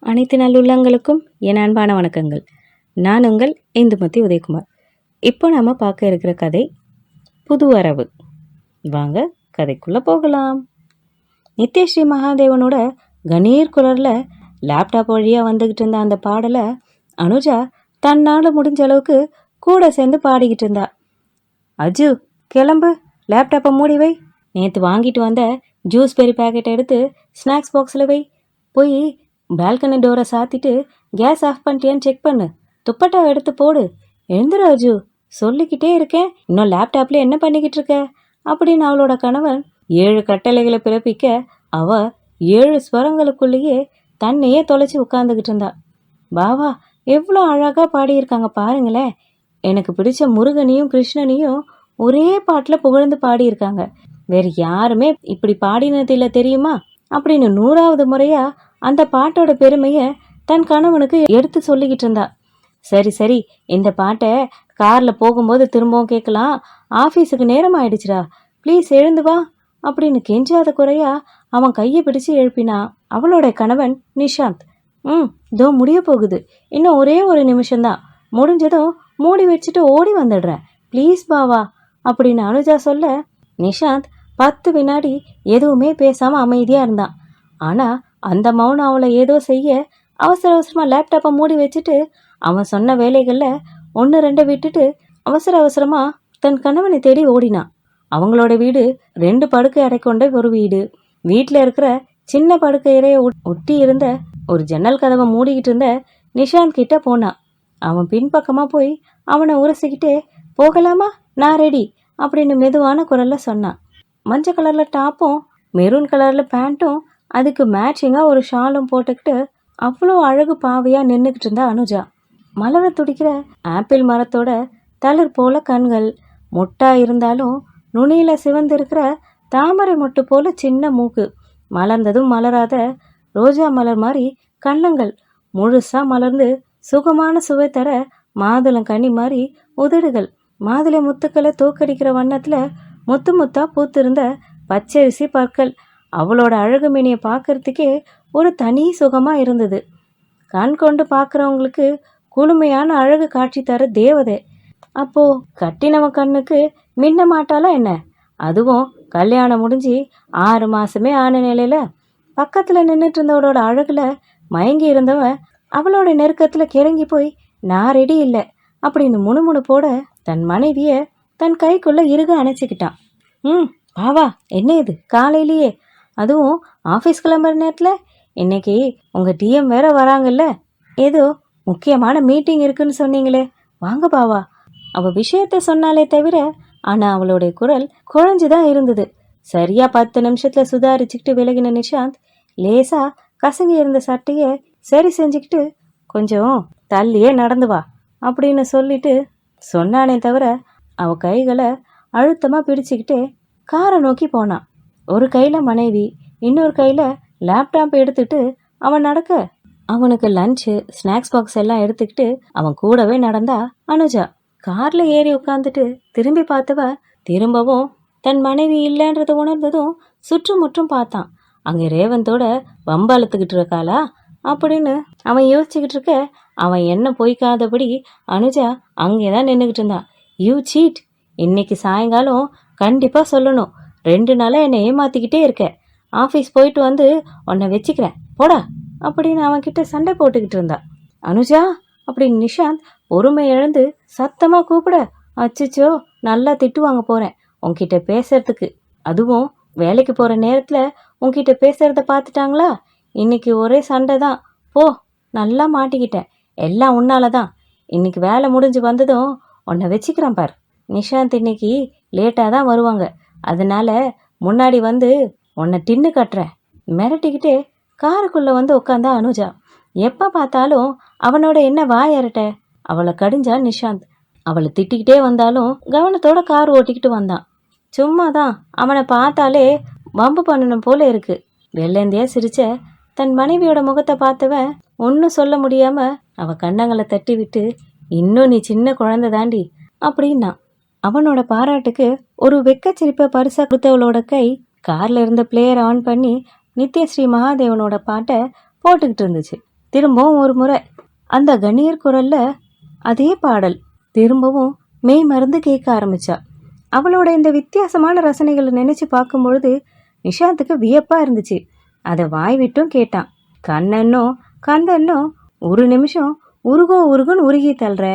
அனைத்து நல்லுள்ளங்களுக்கும் என் அன்பான வணக்கங்கள். நான் உங்கள் இந்துமதி உதயகுமார். இப்போ நாம் பார்க்க இருக்கிற கதை புது வரவு. வாங்க கதைக்குள்ளே போகலாம். நித்யஸ்ரீ மகாதேவனோட கணீர் குரலில் லேப்டாப் வழியாக வந்துக்கிட்டு இருந்த அந்த பாடலை அனுஜா தன்னால் முடிஞ்ச அளவுக்கு கூட சேர்ந்து பாடிக்கிட்டு இருந்தா. அஜு, கிளம்பு, லேப்டாப்பை மூடி வை. நேற்று வாங்கிட்டு வந்த ஜூஸ் பெரி பேக்கெட் எடுத்து ஸ்நாக்ஸ் பாக்ஸில் வை. போய் பால்கனி டோரை சாத்திட்டு கேஸ் ஆஃப் பண்ணிட்டியான்னு செக் பண்ணு. துப்பட்டாவை எடுத்து போடு. எழுந்துரு அஜு, சொல்லிக்கிட்டே இருக்கேன், இன்னும் லேப்டாப்ல என்ன பண்ணிக்கிட்டு இருக்க அப்படின்னு அவளோட கணவன் 7 கட்டளைகளை பிறப்பிக்க அவ 7 ஸ்வரங்களுக்குள்ளேயே தன்னையே தொலைச்சி உட்காந்துக்கிட்டு இருந்தா. பாவா எவ்வளோ அழகாக பாடியிருக்காங்க பாருங்களேன். எனக்கு பிடிச்ச முருகனையும் கிருஷ்ணனையும் ஒரே பாட்டில் புகழ்ந்து பாடியிருக்காங்க. வேறு யாருமே இப்படி பாடினது இல்லை தெரியுமா அப்படின்னு 100வது முறையா அந்த பாட்டோட பெருமையை தன் கணவனுக்கு எடுத்து சொல்லிக்கிட்டு இருந்தா. சரி சரி, இந்த பாட்டை காரில் போகும்போது திரும்பவும் கேட்கலாம். ஆஃபீஸுக்கு நேரம் ஆயிடுச்சுடா, ப்ளீஸ் எழுந்து வா அப்படின்னு கெஞ்சாத குறையா அவன் கையை பிடிச்சு எழுப்பினா அவளோட கணவன் நிஷாந்த். இதோ முடிய போகுது, இன்னும் ஒரே ஒரு நிமிஷம்தான், முடிஞ்சதும் மூடி வச்சுட்டு ஓடி வந்துடுறேன், ப்ளீஸ் பாவா அப்படின்னு அனுஜா சொல்ல நிஷாந்த் 10 வினாடி எதுவுமே பேசாமல் அமைதியாக இருந்தான். ஆனால் அந்த மௌனம் அவளை ஏதோ செய்ய அவசர அவசரமாக லேப்டாப்பை மூடி வச்சுட்டு அவன் சொன்ன வேலைகளில் 1-2 விட்டுட்டு அவசர அவசரமாக தன் கணவனை தேடி ஓடினான். அவங்களோட வீடு 2 படுக்கை அறை கொண்ட ஒரு வீடு. வீட்டில் இருக்கிற சின்ன படுக்கை அறையை ஒட்டி இருந்த ஒரு ஜன்னல் கதவை மூடிக்கிட்டு இருந்த நிஷாந்த் கிட்ட போனான். அவன் பின்பக்கமாக போய் அவனை உரசிக்கிட்டே, போகலாமா, நான் ரெடி அப்படின்னு மெதுவான குரலில் சொன்னான். மஞ்சள் கலரில் டாப்பும் மெரூன் கலரில் பேண்ட்டும் அதுக்கு மேட்சிங்காக ஒரு ஷாலும் போட்டுக்கிட்டு அவ்வளோ அழகு பாவையாக நின்றுக்கிட்டு இருந்தா அனுஜா. மலர துடிக்கிற ஆப்பிள் மரத்தோட தளிர் போல கண்கள், மொட்டா இருந்தாலும் நுனியில் சிவந்திருக்கிற தாமரை மொட்டு போல சின்ன மூக்கு, மலர்ந்ததும் மலராத ரோஜா மலர் மாதிரி கன்னங்கள், முழுசாக மலர்ந்து சுகமான சுவை தர மாதுளங்கனி மாதிரி உதடுகள், மாதுளை முத்துக்களை தோக்கடிக்கிற வண்ணத்தில் முத்து முத்தா பூத்திருந்த பச்சரிசி பற்கள். அவளோட அழகு மீனியை பார்க்கறதுக்கே ஒரு தனி சுகமாக இருந்தது. கண் கொண்டு பார்க்குறவங்களுக்கு குளுமையான அழகு காட்சி தர தேவதை. அப்போது கட்டினவ கண்ணுக்கு மின்ன மாட்டாளா என்ன? அதுவும் கல்யாணம் முடிஞ்சு 6 மாதமே ஆன நிலையில் பக்கத்தில் நின்றுட்டு இருந்தவளோட அழகில் மயங்கி இருந்தவன் அவளோட நெருக்கத்தில் கிறங்கி போய், நான் ரெடி இல்லை அப்படின்னு முணுமுணுப்போட தன் மனைவியை தன் கைக்குள்ளே இறுக அணைச்சிக்கிட்டான். பாவா, என்ன இது காலையிலேயே, அதுவும் ஆஃபீஸ் கிளம்புற நேரத்தில்? இன்னைக்கு உங்கள் டிஎம் வேற வராங்கல்ல, ஏதோ முக்கியமான மீட்டிங் இருக்குன்னு சொன்னீங்களே, வாங்க பாவா. அவள் விஷயத்த சொன்னாலே தவிர ஆனால் அவளுடைய குரல் குழஞ்சுதான் இருந்தது. சரியா 10 நிமிஷத்தில் சுதாரிச்சுக்கிட்டு விலகின நிஷாந்த் லேசா கசங்கி இருந்த சட்டையை சரி செஞ்சுக்கிட்டு, கொஞ்சம் தள்ளியே நடந்து வா அப்படின்னு சொல்லிட்டு சொன்னானே தவிர அவ கைகளை அழுத்தமாக பிடிச்சிக்கிட்டே காரை நோக்கி போனான். ஒரு கையில் மனைவி, இன்னொரு கையில் லேப்டாப் எடுத்துக்கிட்டு அவன் நடக்க அவனுக்கு லஞ்சு ஸ்நாக்ஸ் பாக்ஸ் எல்லாம் எடுத்துக்கிட்டு அவன் கூடவே நடந்தா அனுஜா. காரில் ஏறி உட்காந்துட்டு திரும்பி பார்த்தவ திரும்பவும் தன் மனைவி இல்லைன்றதை உணர்ந்ததும் சுற்றுமுற்றும் பார்த்தான். அங்கே ரேவந்தோட வம்பாலத்துக்கிட்டு இருக்காளா அப்படின்னு அவன் யோசிச்சுக்கிட்டு இருக்க, அவன் என்ன பொய்க்காதபடி அனுஜா அங்கே தான் நின்றுக்கிட்டு இருந்தான். யூ சீட், இன்னைக்கு சாயங்காலம் கண்டிப்பாக சொல்லணும், 2 நாளாக என்னை ஏமாற்றிக்கிட்டே இருக்க, ஆஃபீஸ் போயிட்டு வந்து உன்னை வச்சுக்கிறேன் போடா அப்படின்னு அவன்கிட்ட சண்டை போட்டுக்கிட்டு இருந்தா. அனுஜா அப்படின்னு நிஷாந்த் பொறுமை இழந்து சத்தமாக கூப்பிட, அச்சிச்சோ, நல்லா திட்டு வாங்க போகிறேன் உன்கிட்ட பேசுறதுக்கு, அதுவும் வேலைக்கு போகிற நேரத்தில் உன்கிட்ட பேசுகிறத பார்த்துட்டாங்களா, இன்னைக்கு ஒரே சண்டை தான், போ, நல்லா மாட்டிக்கிட்டேன், எல்லாம் உன்னால தான், இன்னைக்கு வேலை முடிஞ்சு வந்ததும் உன்னை வச்சுக்கிறேன் பார். நிஷாந்த் இன்னைக்கு லேட்டாக தான் வருவாங்க, அதனால முன்னாடி வந்து உன்னை டின்னு கட்டுறேன் மிரட்டிக்கிட்டே காருக்குள்ளே வந்து உட்காந்தா அனுஜா. எப்போ பார்த்தாலும் அவனோட என்ன வாயரட்ட அவளை கடிஞ்சா நிஷாந்த். அவளை திட்டிக்கிட்டே வந்தாலும் கவனத்தோட கார் ஓட்டிக்கிட்டு வந்தான். சும்மா தான் அவனை பார்த்தாலே வம்பு பண்ணணும் போல இருக்கு. வெள்ளந்தியா சிரிச்ச தன் மனைவியோட முகத்தை பார்த்தவன் ஒன்றும் சொல்ல முடியாம அவ கண்ணங்களை தட்டி விட்டு, இன்னும் நீ சின்ன குழந்தை தாண்டி அப்படின்னா. அவனோட பாராட்டுக்கு ஒரு வெக்கச்சிரிப்பை பரிசா கொடுத்தவளோட கை கார்ல இருந்த பிளேயர் ஆன் பண்ணி நித்யஸ்ரீ மகாதேவனோட பாட்டை போட்டுக்கிட்டு இருந்துச்சு. திரும்பவும் ஒரு முறை அந்த கணீர் குரல்ல அதே பாடல் திரும்பவும் மெய் மறந்து கேட்க ஆரம்பிச்சா. அவளோட இந்த வித்தியாசமான ரசனைகளை நினைச்சு பார்க்கும் பொழுது நிஷாந்துக்கு வியப்பா இருந்துச்சு. அதை வாய் விட்டும் கேட்டான். கண்ணன்னோ கந்தன்னோ ஒரு நிமிஷம் உருகுன்னு உருகி தள்ளுற,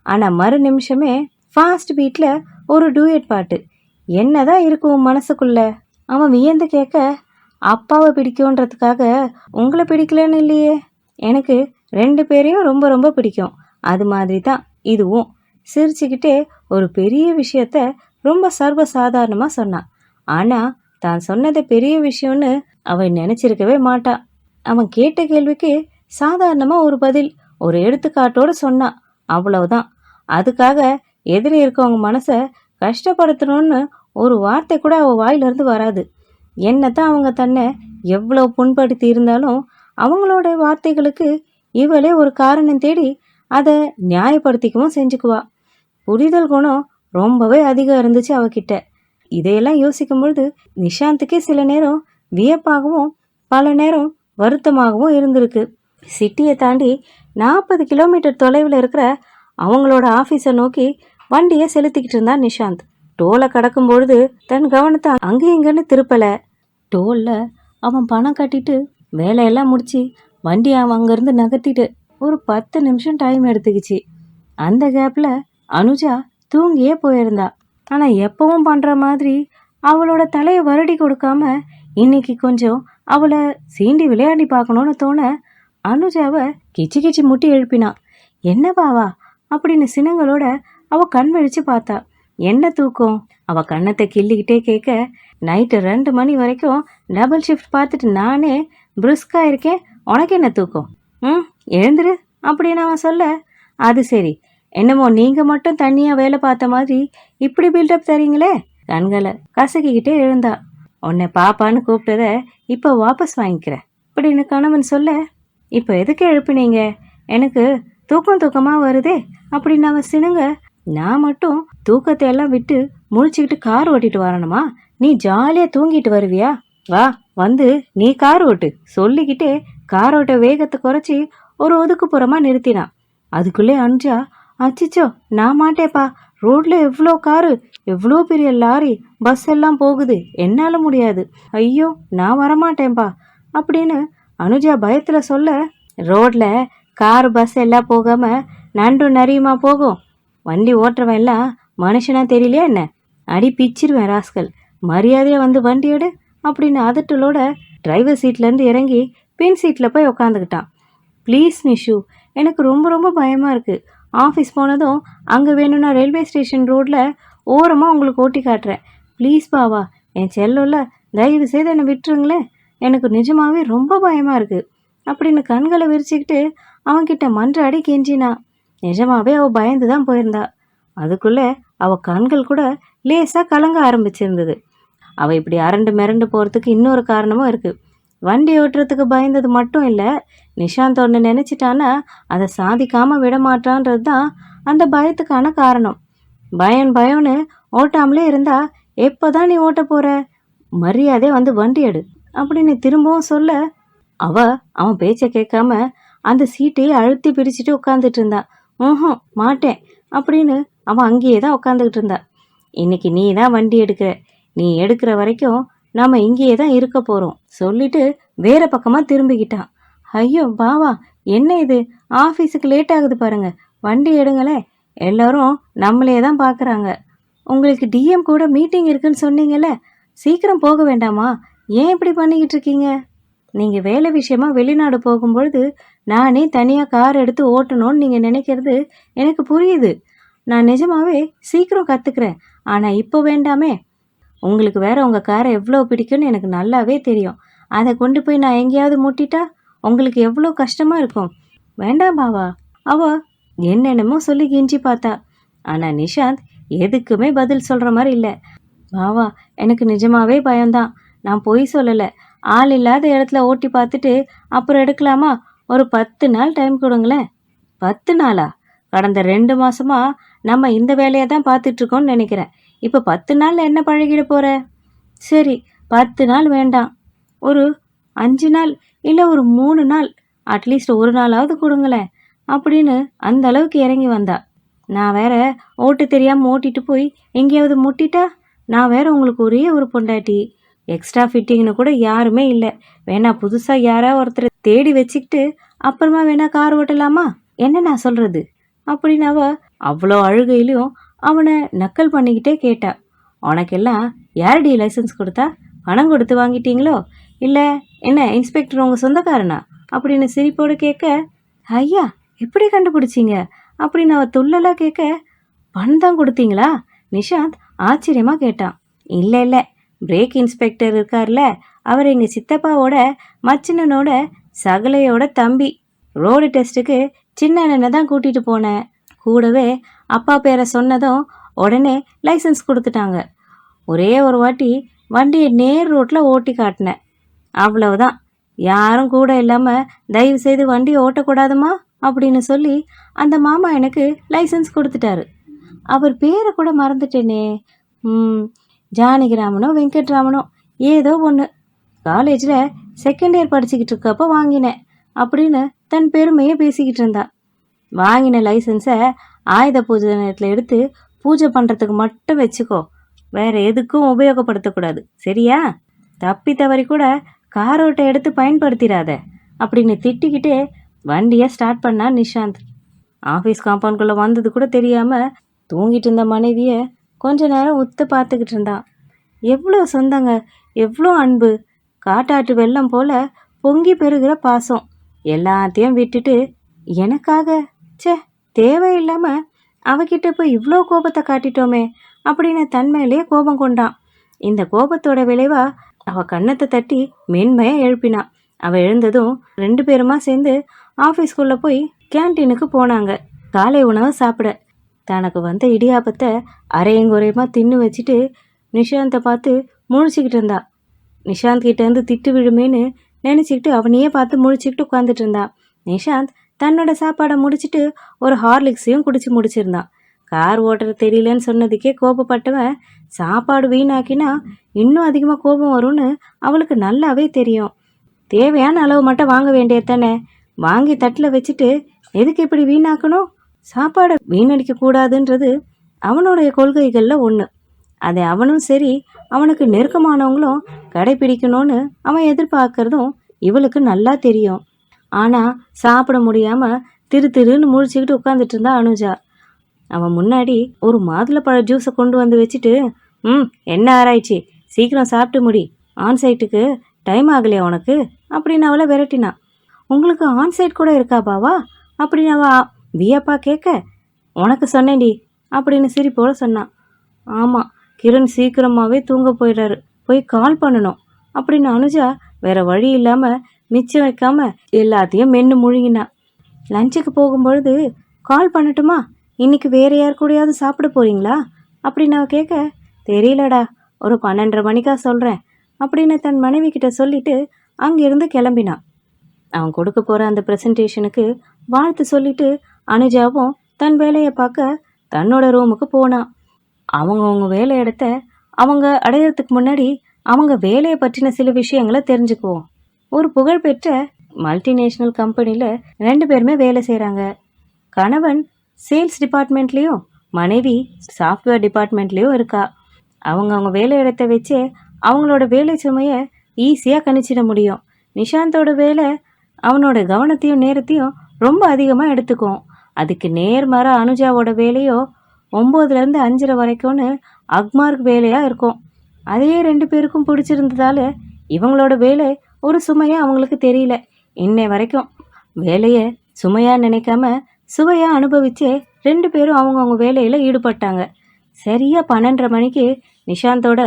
ஆனா மறு நிமிஷமே ஃபாஸ்ட் பீட்ல ஒரு டூயட் பாட்டு. என்னதான் இருக்கும் உன் மனசுக்குள்ள? அவன் வியந்து கேட்க, அப்பாவை பிடிக்கும்ன்றதுக்காக உங்களை பிடிக்கலன்னு இல்லையே, எனக்கு 2 பேரையும் ரொம்ப ரொம்ப பிடிக்கும். அது மாதிரி தான் இதுவும். சிரிச்சுக்கிட்டே ஒரு பெரிய விஷயத்த ரொம்ப சர்வசாதாரணமா சொன்னான். ஆனா தான் சொன்னது பெரிய விஷயம்னு அவன் நினைச்சிருக்கவே மாட்டான். அவன் கேட்ட கேள்விக்கு சாதாரணமா ஒரு பதில், ஒரு எடுத்துக்காட்டோடு சொன்னான். அவ்வளவுதான். அதுக்காக எதிரே இருக்கவங்க மனசை கஷ்டப்படுத்தணும்னு ஒரு வார்த்தை கூட அவ வாயிலிருந்து வராது. என்னத்தான் அவங்க தன்னை எவ்வளவு புண்படுத்தி இருந்தாலும் அவங்களோட வார்த்தைகளுக்கு இவளே ஒரு காரணம் தேடி அதை நியாயப்படுத்திக்கவும் செஞ்சுக்குவா. புரிதல் குணம் ரொம்பவே அதிகம் இருந்துச்சு அவகிட்ட. இதையெல்லாம் யோசிக்கும் பொழுது நிஷாந்துக்கே சில நேரம் வியப்பாகவும் பல நேரம் வருத்தமாகவும் இருந்திருக்கு. சிட்டியை தாண்டி 40 கிலோமீட்டர் தொலைவில் இருக்கிற அவங்களோட ஆஃபீஸை நோக்கி வண்டியை செலுத்திக்கிட்டு இருந்தான் நிஷாந்த். டோலை கடக்கும் பொழுது தன் கவனத்தை அங்கே இங்கன்னு திருப்பல. டோல்ல அவன் பணம் கட்டிட்டு வேலையெல்லாம் முடிச்சு வண்டியை அவன் அங்கேருந்து நகர்த்திட்டு ஒரு 10 நிமிஷம் டைம் எடுத்துக்கிச்சு. அந்த கேப்ல அனுஜா தூங்கியே போயிருந்தா. ஆனா எப்பவும் பண்ற மாதிரி அவளோட தலையை வருடி கொடுக்காம இன்னைக்கு கொஞ்சம் அவளை சீண்டி விளையாடி பார்க்கணும்னு தோண அனுஜாவை கிச்சு கிச்சு முட்டி எழுப்பினா. என்ன பாவா அப்படின்னு சினங்களோட அவ கண் விழிச்சு பார்த்தா. என்ன தூக்கம்? அவ கண்ணத்தை கிள்ளிக்கிட்டே கேட்க, நைட்டு 2 மணி வரைக்கும் டபுள் ஷிஃப்ட் பார்த்துட்டு நானே பிரிஸ்கா இருக்கேன், உனக்கு என்ன தூக்கம்? எழுந்துரு அப்படின்னு அவன் சொல்ல, அது சரி, என்னமோ நீங்க மட்டும் தனியா வேலை பார்த்த மாதிரி இப்படி பில்டப் தரீங்களே. கண்களை கசக்கிக்கிட்டே எழுந்தா. உன்னை பாப்பான்னு கூப்பிட்டத இப்போ வாபஸ் வாங்கிக்கிற அப்படின்னு கணவன் சொல்ல, இப்போ எதுக்கு எழுப்பினீங்க? எனக்கு தூக்கமா வருதே அப்படின்னு அவன் சினுங்க. நான் மட்டும் தூக்கத்தை எல்லாம் விட்டு முழிச்சுக்கிட்டு கார் ஓட்டிட்டு வரணுமா? நீ ஜாலியா தூங்கிட்டு வருவியா? வா வந்து நீ கார் ஓட்டு சொல்லிக்கிட்டே கார் ஓட்ட வேகத்தை குறைச்சி ஒரு ஒதுக்குப்புறமா நிறுத்தினான். அதுக்குள்ளே அனுஜா, அச்சிச்சோ நான் மாட்டேப்பா, ரோட்ல எவ்வளோ காரு, எவ்வளோ பெரிய லாரி பஸ் எல்லாம் போகுது, என்னால முடியாது, ஐயோ நான் வரமாட்டேன்பா அப்படின்னு அனுஜா பயத்துல சொல்ல, ரோட்ல கார் பஸ் எல்லாம் போகாம நண்டு நரியுமா போகும்? வண்டி ஓட்டுறவன் எல்லாம் மனுஷனா தெரியலையா என்ன? அடி பிச்சிருவேன் ராஸ்கல், மரியாதையா வந்து வண்டி எடு அப்படின்னு அதட்டலோட டிரைவர் சீட்ல இருந்து இறங்கி பின் சீட்ல போய் உக்காந்துக்கிட்டான். ப்ளீஸ் நிஷு, எனக்கு ரொம்ப ரொம்ப பயமா இருக்கு. ஆஃபீஸ் போனதும் அங்கே வேணும்னா ரயில்வே ஸ்டேஷன் ரோட்ல ஓரமாக உங்களுக்கு ஓட்டி காட்டுறேன். ப்ளீஸ் பாவா, என் செல்லுல தயவு செய்து என்னை விட்டுருங்களேன், எனக்கு நிஜமாவே ரொம்ப பயமா இருக்கு அப்படின்னு கண்களை விரிச்சுக்கிட்டு அவன்கிட்ட மன்றாடி கெஞ்சினா. நிஜமாவே அவள் பயந்து தான் போயிருந்தா. அதுக்குள்ளே அவள் கண்கள் கூட லேசாக கலங்க ஆரம்பிச்சிருந்தது. அவள் இப்படி அரண்டு மிரண்டு போகிறதுக்கு இன்னொரு காரணமும் இருக்குது. வண்டி ஓட்டுறதுக்கு பயந்தது மட்டும் இல்லை, நிஷாந்த் ஒன்று நினச்சிட்டான்னா அதை சாதிக்காமல் விடமாட்டான்றது தான் அந்த பயத்துக்கான காரணம். பயம்னு ஓட்டாமலே இருந்தா எப்போதான் நீ ஓட்ட போகிற? மரியாதை வந்து வண்டி எடு அப்படின்னு திரும்பவும் சொல்ல, அவன் பேச்சை கேட்காம அந்த சீட்டையே அழுத்தி பிடிச்சிட்டு உட்காந்துட்டு இருந்தா. மாட்டேன் அப்படின்னு அவன் அங்கேயே தான் உட்காந்துக்கிட்டு இருந்தா. இன்னைக்கு நீ தான் வண்டி எடுக்கிற, நீ எடுக்கிற வரைக்கும் நாம இங்கேயே தான் இருக்க போறோம் சொல்லிட்டு வேற பக்கமா திரும்பிக்கிட்டான். ஐயோ பாவா, என்ன இது, ஆஃபீஸுக்கு லேட் ஆகுது பாருங்க, வண்டி எடுங்களே, எல்லாரும் நம்மளே தான் பார்க்குறாங்க. உங்களுக்கு டிஎம் கூட மீட்டிங் இருக்குன்னு சொன்னீங்கல்ல, சீக்கிரம் போக வேண்டாமா? ஏன் இப்படி பண்ணிக்கிட்டு இருக்கீங்க? நீங்கள் வேலை விஷயமா வெளிநாடு போகும்பொழுது நானே தனியாக கார் எடுத்து ஓட்டணும்னு நீங்கள் நினைக்கிறது எனக்கு புரியுது. நான் நிஜமாவே சீக்கிரம் கற்றுக்குறேன். ஆனால் இப்போ வேண்டாமே. உங்களுக்கு வேற உங்கள் காரை எவ்வளோ பிடிக்கும்னு எனக்கு நல்லாவே தெரியும். அதை கொண்டு போய் நான் எங்கேயாவது முட்டிட்டா உங்களுக்கு எவ்வளோ கஷ்டமாக இருக்கும். வேண்டாம் பாவா. என்னென்னமோ சொல்லி கெஞ்சி பார்த்தா. ஆனால் நிஷாந்த் எதுக்குமே பதில் சொல்கிற மாதிரி இல்லை. பாவா, எனக்கு நிஜமாவே பயம்தான், நான் பொய் சொல்லலை. ஆள் இல்லாத இடத்துல ஓட்டி பார்த்துட்டு அப்புறம் எடுக்கலாமா? ஒரு 10 நாள் டைம் கொடுங்களேன். 10 நாளா? கடந்த 2 மாசமா நம்ம இந்த வேலையை தான் பார்த்துட்ருக்கோம்னு நினைக்கிறேன். இப்போ 10 நாளில் என்ன பழகிட போகிற? சரி, 10 நாள் வேண்டாம், ஒரு 5 நாள் இல்லை ஒரு 3 நாள் அட்லீஸ்ட் ஒரு நாளாவது கொடுங்களேன் அப்படின்னு அந்த அளவுக்கு இறங்கி வந்தா. நான் வேற ஓட்டு தெரியாமல் ஓட்டிட்டு போய் எங்கேயாவது முட்டிட்டா, நான் வேற உங்களுக்கு ஒரே ஒரு பொண்டாட்டி, எக்ஸ்ட்ரா ஃபிட்டிங்னு கூட யாருமே இல்லை, வேணா புதுசாக யாராவது ஒருத்தரை தேடி வச்சுக்கிட்டு அப்புறமா வேணா கார் ஓட்டலாமா, என்ன நான் சொல்கிறது அப்படின்னு அவ்வளோ அழுகையிலையும் அவனை நக்கல் பண்ணிக்கிட்டே கேட்டா. உனக்கெல்லாம் யாரடி லைசன்ஸ் கொடுத்தா, பணம் கொடுத்து வாங்கிட்டீங்களோ இல்லை என்ன இன்ஸ்பெக்டர் உங்கள் சொந்தக்காரனா அப்படின்னு சிரிப்போடு கேட்க, ஐயா எப்படி கண்டுபிடிச்சிங்க அப்படின்னு துள்ளலாம் கேட்க, பணம் தான் கொடுத்தீங்களா நிஷாந்த் ஆச்சரியமாக கேட்டான். இல்லை இல்லை, பிரேக் இன்ஸ்பெக்டர் இருக்கார்ல, அவர் எங்கள் சித்தப்பாவோட மச்சினனோட சகலையோட தம்பி. ரோடு டெஸ்ட்டுக்கு சின்ன அண்ணனை தான் கூட்டிகிட்டு போனேன். கூடவே அப்பா பேரை சொன்னதும் உடனே லைசன்ஸ் கொடுத்துட்டாங்க. ஒரே ஒரு வாட்டி வண்டியை நேர் ரோட்டில் ஓட்டி காட்டினேன், அவ்வளவுதான். யாரும் கூட இல்லாமல் தயவு செய்து வண்டியை ஓட்டக்கூடாதுமா அப்படின்னு சொல்லி அந்த மாமா எனக்கு லைசன்ஸ் கொடுத்துட்டாரு. அவர் பேரை கூட மறந்துட்டேனே, ஜானகிராமனோ வெங்கட்ராமனோ ஏதோ ஒன்று. காலேஜில் செகண்ட் இயர் படிச்சுக்கிட்டு இருக்கப்போ வாங்கினேன் அப்படின்னு தன் பெருமையை பேசிக்கிட்டு இருந்தா. வாங்கின லைசன்ஸை ஆயுத பூஜை நேரத்தில் எடுத்து பூஜை பண்ணுறதுக்கு மட்டும் வச்சுக்கோ, வேற எதுக்கும் உபயோகப்படுத்தக்கூடாது, சரியா? தப்பி தவறி கூட காரோட்டை எடுத்து பயன்படுத்திடாத அப்படின்னு திட்டிக்கிட்டே வண்டியை ஸ்டார்ட் பண்ணா நிஷாந்த். ஆஃபீஸ் காம்பவுண்ட்குள்ளே வந்தது கூட தெரியாமல் தூங்கிட்டு இருந்த மனைவியை கொஞ்ச நேரம் உத்து பார்த்துக்கிட்டு இருந்தான். எவ்வளோ சொந்தங்க, எவ்வளோ அன்பு, காட்டாட்டு வெள்ளம் போல் பொங்கி பெறுகிற பாசம். எல்லாத்தையும் விட்டுட்டு எனக்காக தேவையில்லாமல் அவகிட்ட போய் இவ்வளோ கோபத்தை காட்டிட்டோமே அப்படின்னு தன்மையிலேயே கோபம் கொண்டான். இந்த கோபத்தோட விளைவா அவள் கன்னத்தை தட்டி மென்மையாக எழுப்பினான். அவள் எழுந்ததும் 2 பேருமா சேர்ந்து ஆஃபீஸ்குள்ளே போய் கேன்டீனுக்கு போனாங்க காலை உணவை சாப்பிட. தனக்கு வந்த இடியாப்பத்தை அரையங்குறையமாக தின்னு வச்சுட்டு நிஷாந்தை பார்த்து முழிச்சிக்கிட்டு இருந்தா. நிஷாந்த் கிட்டேருந்து திட்டு விழுமேன்னு நினச்சிக்கிட்டு அவனையே பார்த்து முழிச்சிக்கிட்டு உட்காந்துட்டு இருந்தா. நிஷாந்த் தன்னோட சாப்பாடை முடிச்சுட்டு ஒரு ஹார்லிக்ஸையும் குடிச்சு முடிச்சிருந்தான். கார் ஓட்டுறது தெரியலன்னு சொன்னதுக்கே கோபப்பட்டவன் சாப்பாடு வீணாக்கினா இன்னும் அதிகமாக கோபம் வரும்னு அவளுக்கு நல்லாவே தெரியும். தேவையான அளவு மட்டும் வாங்க வேண்டியது தானே, வாங்கி தட்டில் வச்சுட்டு எதுக்கு இப்படி வீணாக்கணும்? சாப்பாடை வீணடிக்க கூடாதுன்றது அவனுடைய கொள்கைகளில் ஒன்று. அதை அவனும் சரி அவனுக்கு நெருக்கமானவங்களும் கடைப்பிடிக்கணும்னு அவன் எதிர்பார்க்கறதும் இவளுக்கு நல்லா தெரியும். ஆனால் சாப்பிட முடியாமல் திருன்னு முழிச்சுக்கிட்டு உட்காந்துட்டு இருந்தா அனுஜா. அவன் முன்னாடி ஒரு மாதுளப்பழ ஜூஸை கொண்டு வந்து வச்சுட்டு, என்ன ஆராய்ச்சி, சீக்கிரம் சாப்பிட்டு முடி, ஆன்சைட்டுக்கு டைம் ஆகலையா உனக்கு அப்படின்னு அவளை விரட்டினான். உங்களுக்கு ஆன்சைட் கூட இருக்கா பாவா அப்படின்னு அவள் வியப்பா கேட்க, உனக்கு சொன்னேன்டி அப்படின்னு சிரிப்போடு சொன்னான். ஆமாம், கிரண் சீக்கிரமாகவே தூங்க போயிடுறாரு, போய் கால் பண்ணணும் அப்படின்னு அனுஜா வேற வழி இல்லாமல் மிச்சம் வைக்காம எல்லாத்தையும் மென்று முழுங்கினான். லஞ்சுக்கு போகும்பொழுது கால் பண்ணட்டுமா, இன்னைக்கு வேற யார் கூடயாவது சாப்பிட போறீங்களா அப்படின்னு அவ கேட்க, தெரியலடா, ஒரு 12:30 மணிக்கா சொல்கிறேன் அப்படின்னு தன் மனைவி கிட்ட சொல்லிட்டு அங்கிருந்து கிளம்பினான். அவன் கொடுக்க போகிற அந்த ப்ரெசன்டேஷனுக்கு வாழ்த்து சொல்லிட்டு அனுஜாவும் தன் வேலையை பார்க்க தன்னோட ரூமுக்கு போனான். அவங்கவுங்க வேலை இடத்த அவங்க அடையிறதுக்கு முன்னாடி அவங்க வேலையை பற்றின சில விஷயங்களை தெரிஞ்சுக்குவோம். ஒரு புகழ்பெற்ற மல்டிநேஷ்னல் கம்பெனியில் 2 பேருமே வேலை செய்கிறாங்க. கணவன் சேல்ஸ் டிபார்ட்மெண்ட்லேயும் மனைவி சாஃப்ட்வேர் டிபார்ட்மெண்ட்லேயும் இருக்கா. அவங்க வேலை இடத்த வச்சே அவங்களோட வேலை சுமையை ஈஸியாக கணிச்சிட முடியும். நிஷாந்தோட வேலை அவனோட கவனத்தையும் நேரத்தையும் ரொம்ப அதிகமாக எடுத்துக்கும். அதுக்கு நேர்மாறாக அனுஜாவோட வேலையோ 9லேருந்து 5:30 வரைக்கும்னு அக்மார்க் வேலையாக இருக்கும். அதையே 2 பேருக்கும் பிடிச்சிருந்ததால இவங்களோட வேலை ஒரு சுமையாக அவங்களுக்கு தெரியல. இன்னை வரைக்கும் வேலையை சுமையாக நினைக்காம சுவையாக அனுபவிச்சே 2 பேரும் அவங்கவுங்க வேலையில் ஈடுபட்டாங்க. சரியாக 12:30 மணிக்கு நிஷாந்தோட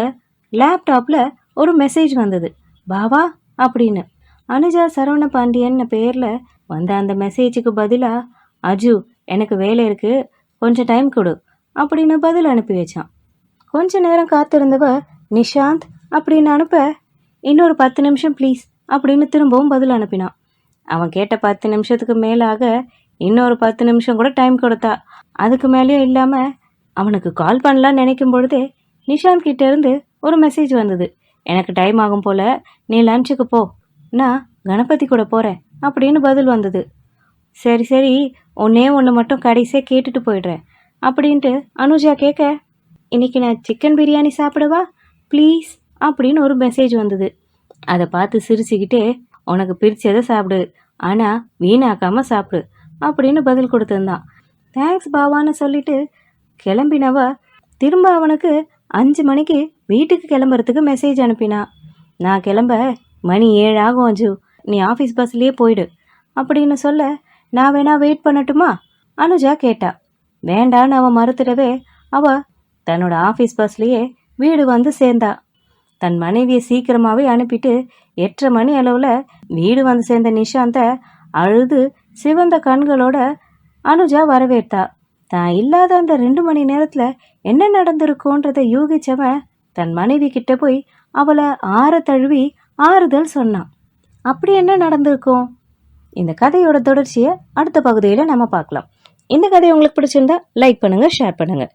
லேப்டாப்பில் ஒரு மெசேஜ் வந்தது, பாவா அப்படின்னு. அனுஜா சரவண பாண்டியன் பேரில் வந்த அந்த மெசேஜுக்கு பதிலாக, அஜு எனக்கு வேலை இருக்குது, கொஞ்சம் டைம் கொடு அப்படின்னு பதில் அனுப்பி வச்சான். கொஞ்ச நேரம் காத்திருந்தவ நிஷாந்த் அப்படின்னு அனுப்ப, இன்னொரு 10 நிமிஷம் ப்ளீஸ் அப்படின்னு திரும்பவும் பதில் அனுப்பினான். அவன் கேட்ட 10 நிமிஷத்துக்கு மேலாக இன்னொரு 10 நிமிஷம் கூட டைம் கொடுத்தா. அதுக்கு மேலேயும் இல்லாமல் அவனுக்கு கால் பண்ணலான்னு நினைக்கும் பொழுதே நிஷாந்த் கிட்டேருந்து ஒரு மெசேஜ் வந்தது, எனக்கு டைம் ஆகும் போல், நீ லஞ்சுக்கு போ, நான் கணபதி கூட போகிறேன் அப்படின்னு பதில் வந்தது. சரி சரி, ஒன்றே ஒன்று மட்டும் கடைசியாக கேட்டுட்டு போயிடுறேன் அப்படின்ட்டு அனுஜா கேட்க, இன்னைக்கு நான் சிக்கன் பிரியாணி சாப்பிடவா ப்ளீஸ் அப்படின்னு ஒரு மெசேஜ் வந்தது. அதை பார்த்து சிரிச்சுக்கிட்டே, உனக்கு பிரிச்சதை சாப்பிடு, ஆனால் வீணாக்காமல் சாப்பிடு அப்படின்னு பதில் கொடுத்துருந்தான். தேங்க்ஸ் பாவான்னு சொல்லிட்டு கிளம்பினவ திரும்ப அவனுக்கு 5 மணிக்கு வீட்டுக்கு கிளம்புறதுக்கு மெசேஜ் அனுப்பினா. நான் கிளம்ப மணி 7 ஆகும் அஞ்சு, நீ ஆஃபீஸ் பஸ்லேயே போயிடு அப்படின்னு சொல்ல, நான் வேணா வெயிட் பண்ணட்டுமா அனுஜா கேட்டா. வேண்டான்னு அவன் மறுத்துடவே அவ தன்னோட ஆஃபீஸ் பஸ்லேயே வீடு வந்து சேர்ந்தா. தன் மனைவியை சீக்கிரமாகவே அனுப்பிட்டு 8:30 மணி அளவில் வீடு வந்து சேர்ந்த நிஷாந்தை அழுது சிவந்த கண்களோட அனுஜா வரவேற்றா. தான் இல்லாத அந்த 2 மணி நேரத்தில் என்ன நடந்திருக்குன்றதை யூகிச்சவன் தன் மனைவி கிட்ட போய் அவளை ஆற தழுவி ஆறுதல் சொன்னான். அப்படி என்ன நடந்திருக்கும்? இந்த கதையோட தொடர்ச்சியை அடுத்த பகுதியில் நம்ம பார்க்கலாம். இந்த கதை உங்களுக்கு பிடிச்சிருந்தா லைக் பண்ணுங்கள், ஷேர் பண்ணுங்கள்.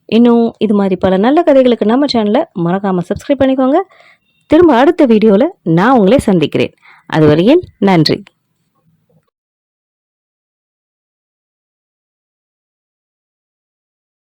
இன்னும் இது மாதிரி பல நல்ல கதைகளுக்கு நம்ம சேனலை மறக்காமல் சப்ஸ்கிரைப் பண்ணிக்கோங்க. திரும்ப அடுத்த வீடியோவில் நான் உங்களை சந்திக்கிறேன். அதுவரையில் நன்றி.